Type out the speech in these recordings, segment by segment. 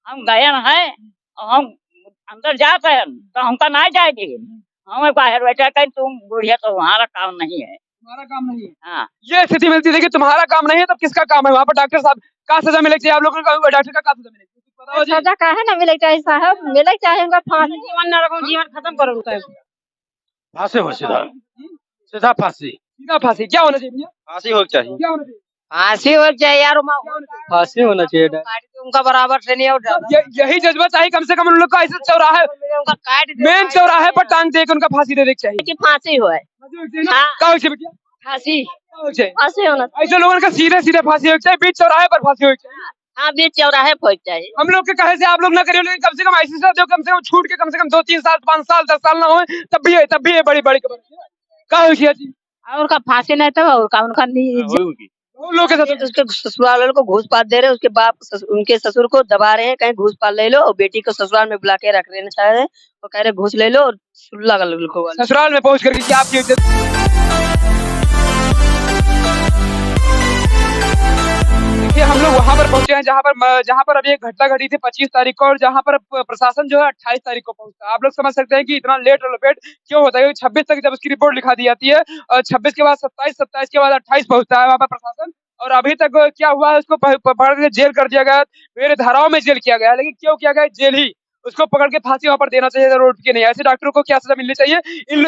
हम गए न है और हम अंदर जाते हैं तो हमका ना जाएगी। हमें बाहर बैठा कहीं तुम बुढ़िया तो तुम्हारा काम नहीं है। तुम्हारा काम नहीं है। हाँ। ये स्थिति मिलती है कि तुम्हारा काम नहीं है तब किसका काम है? वहाँ पर डॉक्टर साहब का सजा मिलनी चाहिए, आप लोगों को डॉक्टर का सजा मिलेगी? कुछ पता हो जी? सजा काहे ना मिले चाहिए साहब, मिले चाहिए उनका फांसी, जीवन न रखो, जीवन खत्म करो उनका। फांसी हो सीधा, सीधा फांसी, सीधा फांसी। क्या होना चाहिए भैया? फांसी हो चाहिए, क्या होना चाहिए? फांसी हो चाहिए यार, फांसी होना चाहिए। उनका बराबर से नहीं हो यही जज्बा चाहिए कम से कम उन लोग का, ऐसे चौराहे उनका काट मेन चौराहे पर टांग दे के उनका फांसी दे देना चाहिए। फांसी हो क्या हो चाहिए भैया? फांसी चाहिए फांसी होना ऐसे लोगों का सीधे सीधे फांसी हो चाहिए, बीच चौराहे पर फांसी हो चाहिए। हाँ, बीच चौराहे पहुंच चाहिए। हम लोग के कहे से आप लोग ना करिए, लेकिन कम से कम ऐसी सजा दो, कम से कम छूट के कम से कम 2-3 साल 5 साल 10 साल ना हो, तब भी है बड़ी बड़ी खबर। क्या हो चाहिए जी? और उनका फांसी नहीं था, उनका उन लोग के साथ उसके ससुराल वालों को घूस पात दे रहे हैं, उसके उनके ससुर को दबा रहे हैं, कहीं घूस पात ले लो, और बेटी को ससुराल में बुला के रख लेना चाह रहे हैं, वो कह रहे घूस ले लो और सुल्ला कर लो। ससुराल में पहुंच करके क्या आपकी देखिए, हम लोग वहां पर पहुंचे हैं जहां पर अभी एक घटना घटी थी 25 तारीख को, और जहां पर प्रशासन जो है 28 तारीख को पहुंचा। आप लोग समझ सकते हैं कि इतना लेट और लेट क्यों होता है, क्योंकि 26 तक जब उसकी रिपोर्ट लिखा दी जाती है और 26 के बाद 27 के बाद 28 पहुंचता है वहां पर प्रशासन, और अभी तक क्या हुआ है, उसको पकड़ के जेल कर दिया गया, मेरे धाराओं में जेल किया गया। लेकिन क्यों किया गया जेल ही? उसको पकड़ के फांसी वहां पर देना चाहिए, रोड के नहीं। ऐसे डॉक्टरों को क्या सजा मिलनी चाहिए,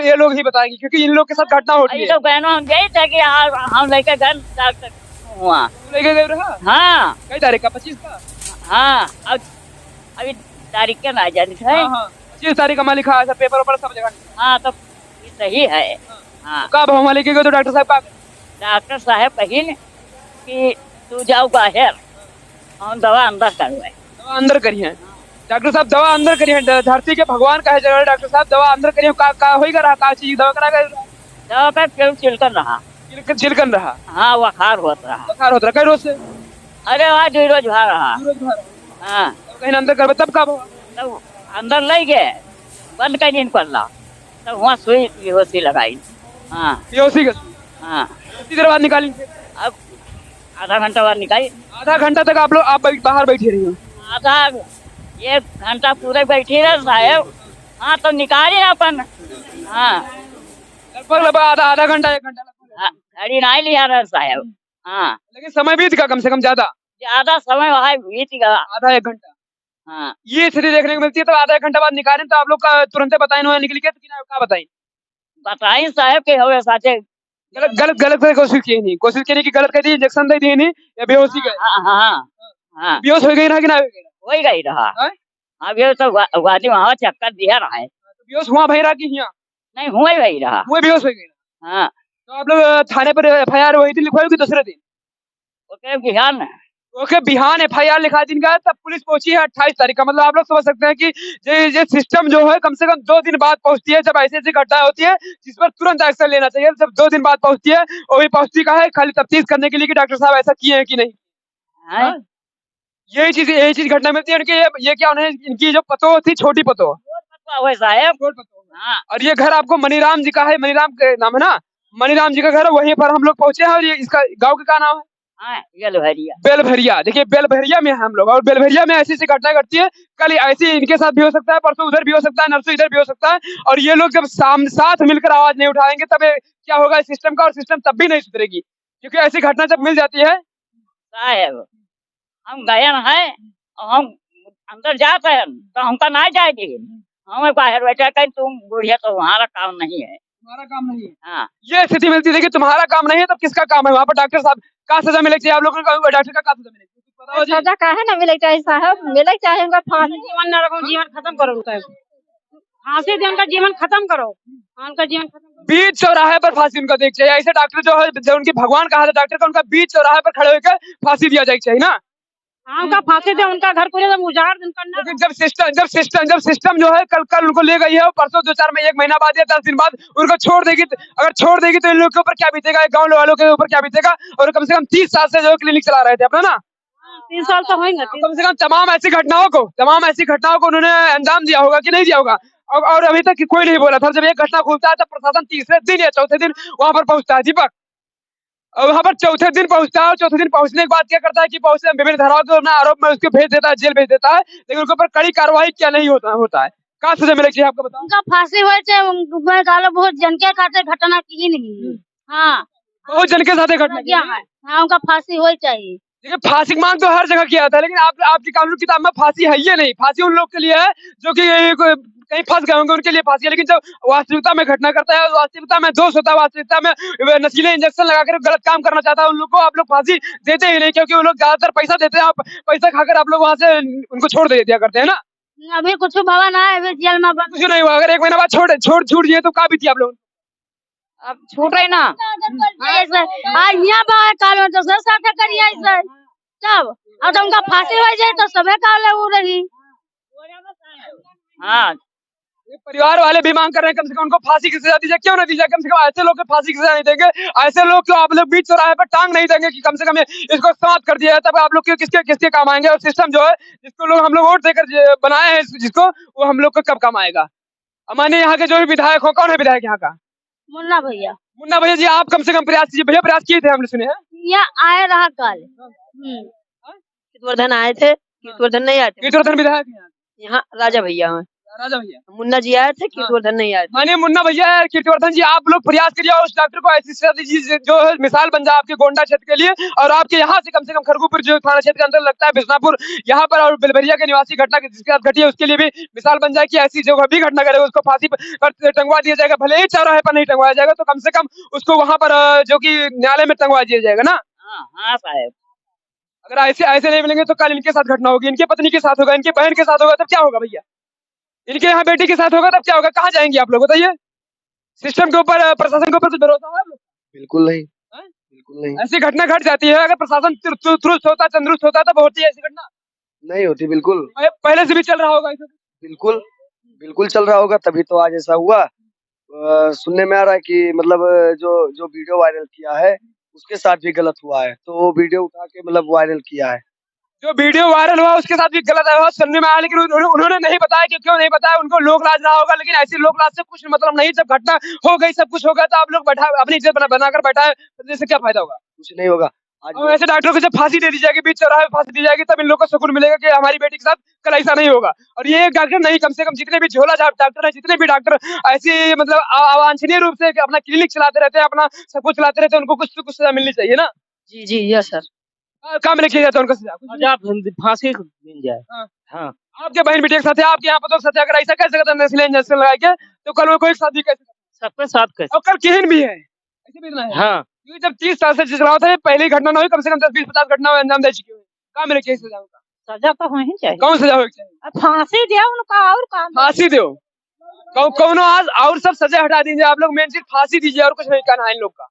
ये लोग ही बताएंगे, क्योंकि इन लोग के साथ घटना होती है। तो बहनों हम गए थे कि हम लेके गए डॉक्टर हुआ। लेके गए रहा? हाँ। कई तारीख का? 25 का? हाँ, अब अभी तारीख क्या ना जानी है। हाँ, 25 तारीख का मैं लिखा है पेपर ऊपर सब जगह। हाँ, तो ये सही है। हाँ। कब हम लेके गए तो डॉक्टर साहब का? डॉक्टर साहब कही न कि तू जाओ बाहर और दवा अंदर करवाए। दवा अंदर करिए डॉक्टर साहब, दवा अंदर करिए। धरती के भगवान कहे जगह डॉक्टर साहब, दवा अंदर करिए। का होई रहा का चीज दवा करा गया? दवा का केवल चिलकन रहा। चिलकन रहा? हाँ, बुखार होता रहा। बुखार होता रहा कई रोज से? अरे वहाँ 2 रोज भा रहा। हाँ, कहीं अंदर कर तब कब हुआ? तब अंदर ले गए, बंद कर नहीं पड़ला, तब वहाँ सुई बेहोशी लगाई। हाँ, बेहोशी का? हाँ। कितनी देर बाद निकाली? अब आधा घंटा बाद निकाली। आधा घंटा तक आप बाहर बैठे रही हो? आधा 1 घंटा पूरे बैठी रहे साहब। हाँ, तो निकाली ना अपन। हाँ, लगभग आधा घंटा 1 घंटा घड़ी नहीं लिया रहे साहब। हाँ, लेकिन समय बीत गया कम से कम ज्यादा समय वहाँ बीत गया। आधा 1 घंटा। हाँ, ये स्थिति देखने को मिलती है। तो आधा 1 घंटा बाद निकालें तो आप लोग का तुरंत बताए ना निकल के, तो क्या बताई? बताई साहब के हवे साथे गलत कोशिश की नहीं, कि गलत कर दी, इंजेक्शन दे दी नहीं या बेहोशी गए? हाँ, बेहोश हो गई ना कि ना? हो ही गई रहा। अभी तो वादी वहाँ चक्कर दिया रहा है। बेहोश हुआ भाई रहा कि यहाँ नहीं हुआ ही वही रहा। वो बेहोश हो गई? हाँ। तो आप लोग थाने पर FIR वही दिन लिखवाई कि दूसरे दिन? ओके, बिहान ओके, बिहान FIR लिखा दिन का, तब पुलिस पहुंची है 28 तारीख का। मतलब आप लोग समझ सकते हैं कि ये सिस्टम जो है कम से कम 2 दिन बाद पहुंचती है, जब ऐसी ऐसी घटना होती है जिस पर तुरंत एक्शन लेना चाहिए। जब 2 दिन बाद पहुंचती है, वो भी पहुंचती का है खाली तफ्तीश करने के लिए कि डॉक्टर साहब ऐसा किए हैं कि नहीं। हाँ? यही चीज घटना मिलती है इनकी। ये क्या उन्हें इनकी जो पतो थी, छोटी पतो साहब। हाँ। और ये घर आपको मनीराम जी का है, मनीराम के नाम है ना, मनीराम जी का घर है, वहीं पर हम लोग पहुंचे हैं। और ये इसका गाँव का नाम है बेलभरिया। देखिए, बेलभरिया में हम लोग, और बेलभरिया में ऐसी घटना घटती है। कल ऐसी इनके साथ भी हो सकता है, परसों उधर भी हो सकता है, नरसों इधर भी हो सकता है। और ये लोग जब साथ मिलकर आवाज नहीं उठाएंगे तब क्या होगा इस सिस्टम का, और सिस्टम तब भी नहीं सुधरेगी, क्योंकि ऐसी घटना जब मिल जाती है। साहब, हम गए है और हम अंदर जाते हैं तो हमका ना जाएगी। हमें बाहर बैठा कहीं तुम बुढ़िया तो तुम्हारा काम नहीं है। तुम्हारा काम नहीं है। हाँ। ये स्थिति मिलती है कि तुम्हारा काम नहीं है तब किसका काम है? वहाँ पर डॉक्टर साहब का सजा मिलनी चाहिए, आप लोगों को डॉक्टर का सजा मिलेगी? कुछ पता हो जी? सजा काहे ना मिले चाहिए साहब, मिले चाहिए उनका फांसी, जीवन न रखो, जीवन खत्म करो उनका। फांसी दे, उनका जीवन खत्म करो। उनका जीवन खत्म। बीच चौराहे पर फांसी उनका देख चाहिए। ऐसे डॉक्टर जो है, जो उनकी भगवान कहा था डॉक्टर का, उनका बीच चौराहे पर खड़े होकर फांसी दिया जाए चाहिए ना। हाँ, उनका फांसी दे, उनका घर पूरे उजाड़ करना। लेकिन जब सिस्टम जो है कल उनको ले गई है, और परसों 2-4 में 1 महीना बाद या 10 दिन बाद उनको छोड़ देगी, अगर छोड़ देगी तो इन लोगों के ऊपर क्या बीतेगा, गाँव वालों के ऊपर क्या बीतेगा। और कम से कम 30 साल से जो क्लिनिक चला रहे थे अपना ना, 3 साल तो होंगे। कम से कम तमाम ऐसी घटनाओं को उन्होंने अंजाम दिया होगा कि नहीं दिया होगा। और अभी तक कोई नहीं बोला था। जब एक घटना खुलता है तब प्रशासन तीसरे दिन या चौथे दिन वहां पर पहुंचता है। दीपक, और वहाँ पर चौथे दिन पहुंचता है और चौथे दिन पहुंचने के बाद क्या करता है कि बहुत से विभिन्न धाराओं के अपना आरोप में उसको भेज देता है, जेल भेज देता है, लेकिन उनके ऊपर कड़ी कार्रवाई क्या नहीं होता है। कहाँ सजा मिलेगी आपको बताओ? उनका फांसी हो चाहे उनको गालो बहुत जन के खाते घटना की नहीं। हाँ बहुत जन के साथ ये घटना क्या है। हाँ उनका फांसी हो चाहिए। देखिए फांसी की मांग तो हर जगह किया था, लेकिन आपकी कानून किताब में फांसी है ये नहीं। फांसी उन लोग के लिए है जो कि कहीं फंस गए होंगे, उनके लिए फांसी है। लेकिन जब वास्तविकता में घटना करता है, वास्तविकता में दोष होता है, वास्तविकता में नशीले इंजेक्शन लगाकर गलत काम करना चाहता है, उन लोग को आप लोग फांसी देते ही नहीं, क्योंकि वो लोग ज्यादातर पैसा देते हैं। आप पैसा खाकर आप लोग वहाँ से उनको छोड़ दे दिया करते हैं ना। अभी कुछ भवा ना है, अभी जेल में बंद। कुछ नहीं हुआ, अगर 1 महीना बाद छूट दिए तो का भी थी आप लोग? अब छूट रही ना। यहाँ बाहर कालो तो सर साथ करिए ऐसे तब अब तो उनका फांसी हो जाए तो सबे काले वो रही। हाँ ये परिवार वाले भी मांग कर रहे हैं कम से कम उनको फांसी की सजा दीजिए। क्यों ना दीजिए? कम से कम ऐसे लोग को फांसी की सजा नहीं देंगे, ऐसे लोग को आप लोग बीच चौराहे पर टांग नहीं देंगे कि कम से कम इसको समाप्त कर दिया है, तब आप लोग के किसके काम आएंगे? और सिस्टम जो है जिसको लोग हम लोग वोट देकर बनाए हैं जिसको, वो हम लोग को कब काम आएगा? मानिए यहाँ के जो भी विधायक हो, कौन है विधायक यहाँ का? मुन्ना भैया। मुन्ना भैया जी, आप कम से कम प्रयास कीजिए। भैया प्रयास किए थे, हमने सुने हैं। यहाँ आए रहा कल। कीर्तिवर्धन आए थे, कीर्तिवर्धन नहीं आए थे। कीर्तिवर्धन विधायक हैं यहाँ राजा भैया हैं, राजा भैया। मुन्ना जी आए थे, कीर्तिवर्धन नहीं आए थे। मानिए मुन्ना भैया, कीर्तिवर्धन जी, आप लोग प्रयास करिए और उस डॉक्टर को ऐसी सजा दीजिए जो है मिसाल बन जाए आपके गोंडा क्षेत्र के लिए, और आपके यहाँ से कम खरगुपुर जो थाना क्षेत्र के अंदर लगता है बिस्नापुर, यहाँ पर और बेलबरिया के निवासी घटना जिसके साथ घटी है उसके लिए भी मिसाल बन जाए कि ऐसी जो भी घटना करे उसको फांसी पर टंगवा दिया जाएगा। भले ही चौराहे पर नहीं टंगवाया जाएगा तो कम से कम उसको वहाँ पर जो कि न्यायालय में टंगवा दिया जाएगा ना। हाँ साहब। अगर ऐसे नहीं मिलेंगे तो कल इनके साथ घटना होगी, इनके पत्नी के साथ होगा, इनके बहन के साथ होगा, तब क्या होगा भैया? इनके यहाँ बेटी के साथ होगा तब क्या होगा? कहाँ जाएंगे आप लोग बताइए? सिस्टम के ऊपर, प्रशासन के ऊपर कुछ भरोसा है आप लोग? बिल्कुल नहीं, बिल्कुल नहीं। ऐसी घटना घट जाती है, अगर प्रशासन तुरुस्त होता, तंदुरुस्त होता तब होती है ऐसी घटना? नहीं होती, बिल्कुल। पहले से भी चल रहा होगा ऐसा? बिल्कुल बिल्कुल चल रहा होगा, तभी तो आज ऐसा हुआ। सुनने में आ रहा है कि मतलब जो वीडियो वायरल किया है उसके साथ भी गलत हुआ है, तो वो वीडियो उठा के मतलब वायरल किया है। जो वीडियो वायरल हुआ उसके साथ भी गलत है, सुनने में आया, लेकिन उन्होंने नहीं बताया कि क्यों नहीं बताया। उनको लोक लाज रहा होगा, लेकिन ऐसी लोक लाज से कुछ मतलब नहीं। जब घटना हो गई, सब कुछ हो गया, तो आप लोग अपनी इज्जत बनाकर बैठाए, इससे क्या फायदा होगा? कुछ नहीं होगा। आज और ऐसे डॉक्टरों को जब फांसी दे दी जाएगी, बीच चौराहे में फांसी दी जाएगी, तब इन लोगों को सुकून मिलेगा कि हमारी बेटी के साथ कल ऐसा नहीं होगा। और ये एक डॉक्टर नहीं, कम से कम जितने भी झोला झाप डॉक्टर है, जितने भी डॉक्टर ऐसी मतलब अवांछनीय रूप से अपना क्लिनिक चलाते रहते हैं, अपना सब कुछ चलाते रहते हैं, उनको कुछ तो कुछ सजा मिलनी चाहिए ना। जी जी यस सर। काम में किया जाता है उनका सजा? फांसी मिल जाए। हाँ। आपके बहन बेटी के साथ है, आपके यहाँ पर तो सत्या अगर ऐसा कैसे करता है नस्लीय इंजेक्शन लगा के, तो कल वो कोई साथ भी कैसे? सबके साथ कैसे? और कल किहन भी है ऐसे भी ना है। हाँ। क्योंकि जब 30 साल से चला था, पहली घटना ना हुई, कम से कम 10-20-50 घटना अंजाम दे चुकी है। काम में केस सजा होगा? सजा तो होनी चाहिए। कौन सजा होगी चाहिए? फांसी दिया उनका और काम। फांसी दो, कौन आज और सब सजा हटा दीजिए आप लोग, मेन चीज फांसी दीजिए, और कुछ नहीं करना है इन लोग का।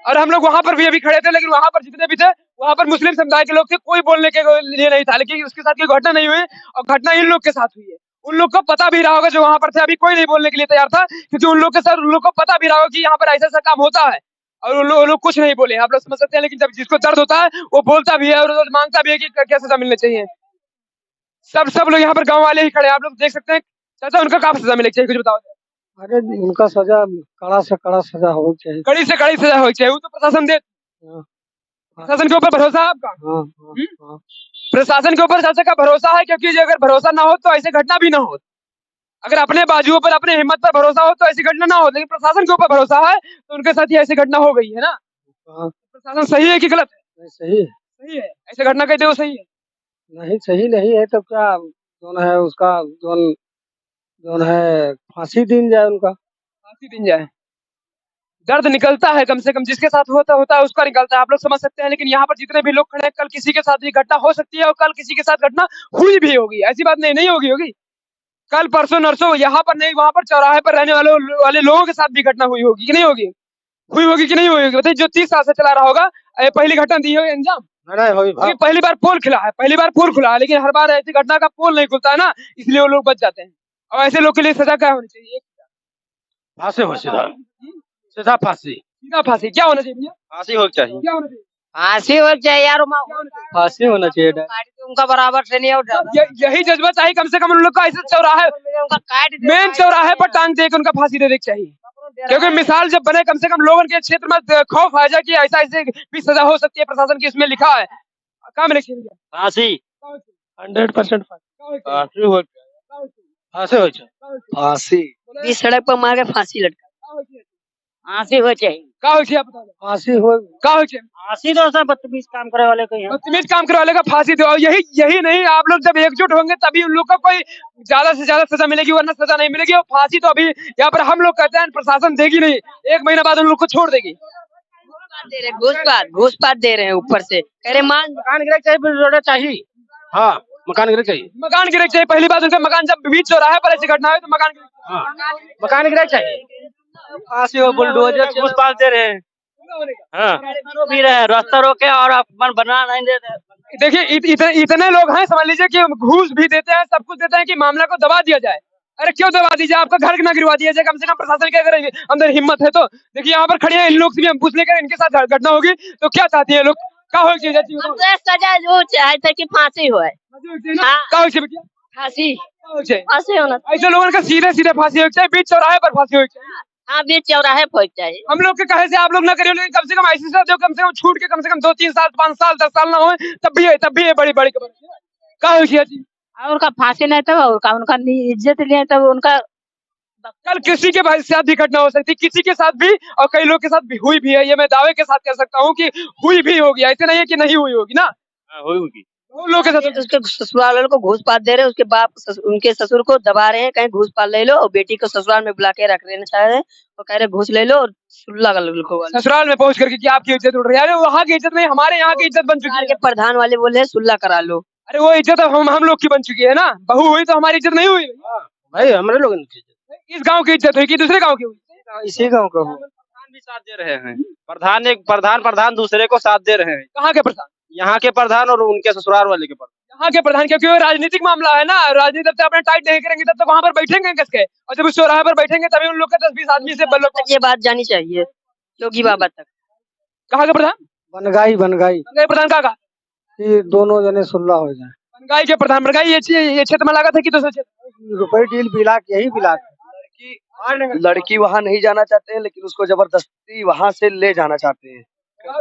और हम लोग वहां पर भी अभी खड़े थे, लेकिन वहां पर जितने भी थे वहां पर मुस्लिम समुदाय के लोग थे, कोई बोलने के लिए नहीं था, लेकिन उसके साथ कोई घटना नहीं हुई, और घटना इन लोग के साथ हुई है। उन लोग को पता भी रहा होगा जो वहां पर थे, अभी कोई नहीं बोलने के लिए तैयार था, क्योंकि उन लोग के साथ उन लोग को पता भी रहा होगा कि यहाँ पर ऐसा ऐसा काम होता है, और वो लोग कुछ नहीं बोले। आप लोग समझ सकते हैं, लेकिन जब जिसको दर्द होता है वो बोलता भी है और मांगता भी है कि क्या सजा मिलनी चाहिए। सब लोग यहाँ पर गाँव वाले ही खड़े हैं, आप लोग देख सकते हैं। चाचा उनका क्या सजा मिलनी चाहिए, कुछ बताओ? अरे उनका सजा कड़ा से कड़ा सजा होनी चाहिए। कड़ी से कड़ी सजा होनी चाहिए, वो तो प्रशासन दे। प्रशासन के ऊपर भरोसा है आपका? प्रशासन के ऊपर चाचा का भरोसा है, क्योंकि अगर भरोसा ना हो तो ऐसी घटना भी ना हो। अगर अपने बाजुओं पर, अपने हिम्मत पर भरोसा हो तो ऐसी घटना ना हो, लेकिन प्रशासन के ऊपर भरोसा है तो उनके साथ ही ऐसी घटना हो गई है ना। प्रशासन सही है कि गलत है? सही है। सही है। ऐसे घटना कहते हो सही है? नहीं सही नहीं है तो क्या जोन है उसका, जोन है फांसी दी जाए, उनका फांसी दी जाए। दर्द निकलता है, कम से कम जिसके साथ होता है उसका निकलता है, आप लोग समझ सकते हैं। लेकिन यहाँ पर जितने भी लोग खड़े हैं, कल किसी के साथ भी घटना हो सकती है, और कल किसी के साथ घटना हुई भी होगी, ऐसी बात नहीं होगी। कल परसों नरसों यहाँ पर नहीं, वहां पर चौराहे पर रहने वाले लोगों के साथ भी घटना हुई होगी कि नहीं होगी? हुई होगी कि नहीं होगी? बताइए, जो 30 साल से चला रहा होगा, पहली घटना दी होगी अंजाम? पहली बार पोल खुला है, लेकिन हर बार ऐसी घटना का पोल नहीं खुलता है ना, इसलिए वो लोग बच जाते हैं। और ऐसे लोग के लिए सजा क्या होनी चाहिए? फांसी हो, सीधा फांसी। सीधा फांसी। क्या होना चाहिए भैया? फांसी हो चाहिए। क्या होना चाहिए? फांसी हो चाहिए यार। फांसी होना चाहिए। उनका बराबर से नहीं उठा। यही जज्बा चाहिए, कम से कम उन लोग का ऐसे चौराहे, मेन चौराहे पर टांग दे के उनका फांसी दे चाहिए। क्योंकि मिसाल जब बने कम से कम लोगों के क्षेत्र में खौफ आ जाए कि ऐसा ऐसे भी सजा हो सकती है, प्रशासन की इसमें लिखा है। कहाँ में लिखी है? फांसी 100% फांसी हो फांसी हो फांसी बीच सड़क पर मार के फांसी लटका। फांसी हो चाहिए। का हो आप बताओ। फांसी हो का हो फांसी तो सब बदतमीज काम करे वाले को ही है। बदतमीज काम करने वाले का फांसी दो। और यही नहीं, आप लोग जब एकजुट होंगे तभी उन लोग को कोई ज्यादा से ज्यादा सजा मिलेगी, वरना सजा नहीं मिलेगी। और फांसी तो अभी यहाँ पर हम लोग कहते हैं प्रशासन देगी नहीं, 1 महीना बाद उन लोग को छोड़ देगी। घूस पात दे रहे हैं ऊपर से, कह रहे मान मकान गिरा चाहिए चाहिए। हाँ मकान गिरा चाहिए। मकान गिरे चाहिए। पहली बात उनका मकान जब बीच चौराहे पर ऐसी घटना है तो मकान हाँ मकान गिरा चाहिए। फांसी हो बुलडोजर घूस पास दे रहे हैं। हाँ भी रहे रास्ता रोके और अपन बना नहीं देते। देखिए इतने लोग हैं, समझ लीजिए कि घूस भी देते हैं, सब कुछ देते हैं कि मामला को दबा दिया जाए। अरे क्यों दबा दीजिए, आपका घर ना गिरवा दिया जाए, कम से कम प्रशासन के अगर अंदर हिम्मत है तो। देखिए यहाँ पर खड़े हैं, इन लोग से भी हम पूछ लेकर इनके साथ घटना होगी तो क्या चाहती है लोग, क्या हो सजा जो चाहते कि फांसी हो, फांसी फांसी होना। ऐसे लोगों का सीधे सीधे फांसी हो चाहिए, बीच चौराहे पर फांसी हो चाहिए। हाँ बीच चौराहे पर चाहिए। हम लोग के कहे से आप लोग ना करिए, लेकिन कम से कम ऐसी सजा दो, कम से कम छूट के कम से कम 2-3 साल 5 साल 10 साल ना हो, तब भी है बड़ी बड़ी क्या हो जी। उनका फांसी नहीं था, उनका इज्जत लिए तब उनका। कल किसी के साथ भी घटना हो सकती है, किसी के साथ भी, और कई लोग के साथ भी हुई भी है। ये मैं दावे के साथ कह सकता हूँ कि हुई भी होगी, ऐसे नहीं है कि नहीं हुई होगी ना। हुई होगी। लोग के साथ उसके ससुराल वालों को घूस पात दे रहे हैं, उसके बाप उनके ससुर को दबा रहे हैं, कहीं घूस पात ले लो, और बेटी को ससुराल में बुला के रख लेना चाह रहे हैं और कह रहे घूस ले लो और सुल्ला कर लो। ससुराल में पहुंच करके कि आपकी इज्जत उड़ रही है। अरे वहाँ की इज्जत नहीं, हमारे यहाँ की इज्जत बन चुकी है। प्रधान वाले बोले हैं सुल्ला करा लो। अरे वो इज्जत हम लोग की बन चुकी है ना, बहू हुई तो हमारी इज्जत नहीं हुई भाई, हमारे लोग इस गांव की इज्जत हुई कि दूसरे गांव की हुई? इसी गांव का हो। प्रधान भी साथ दे रहे हैं। प्रधान दूसरे को साथ दे रहे हैं। कहाँ के प्रधान? यहाँ के प्रधान और उनके ससुराल वाले के प्रधान। यहाँ के प्रधान, क्योंकि वो राजनीतिक मामला है ना। राजनीति जब तक अपने टाइट नहीं करेंगे तब तक वहाँ पर बैठेंगे कस के, और जब उस चौराहे पर बैठेंगे तभी उन लोग का 10-20 आदमी से ये बात जानी चाहिए योगी बाबा तक। कहाँ के प्रधान? बनगाई प्रधान कहाँ? कि दोनों जने सुल्ला हो जाए। बनगाई के प्रधान। बनगाई ये क्षेत्र में लागत है कि दूसरे क्षेत्र? रुपए डील बिलाक यही बिलाक। लड़की वहाँ नहीं जाना चाहते हैं, लेकिन उसको जबरदस्ती वहाँ से ले जाना चाहते हैं।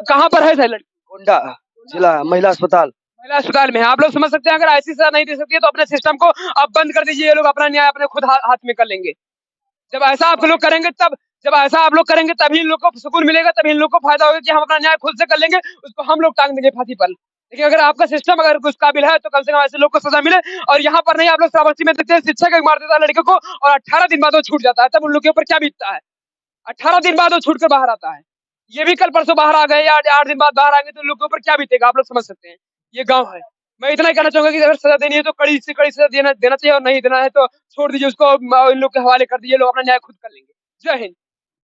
कहाँ पर है लड़की? गोंडा जिला महिला अस्पताल में है। आप लोग समझ सकते हैं, अगर ऐसी सजा नहीं दे सकती है तो अपने सिस्टम को आप बंद कर दीजिए। ये लोग अपना न्याय अपने खुद हाथ में कर लेंगे। जब ऐसा आप लोग करेंगे तभी इन लोग को सुकून मिलेगा, तभी इन लोग को फायदा होगा कि हम अपना न्याय खुद से कर लेंगे, उसको हम लोग टांग देंगे फांसी पर। लेकिन अगर आपका सिस्टम अगर कुछ काबिल है तो कम से कम ऐसे लोग को सजा मिले। और यहाँ पर नहीं, आप लोग श्रावस्ती में देखते हैं शिक्षक एक मार देता है लड़के को और 18 दिन बाद वो छूट जाता है, तब उन लोग के ऊपर क्या बीतता है। 18 दिन बाद वो छूट कर बाहर आता है। ये भी कल परसों बाहर आ गए या 8 दिन बाद बाहर आएंगे तो लोगों के ऊपर क्या बीतेगा, आप लोग समझ सकते हैं। ये गांव है। मैं इतना ही कहना चाहूंगा कि अगर सजा देनी है तो कड़ी से कड़ी सजा देना चाहिए, और नहीं देना है तो छोड़ दीजिए उसको, इन लोग के हवाले कर दीजिए, लोग अपना न्याय खुद कर लेंगे। जय हिंद।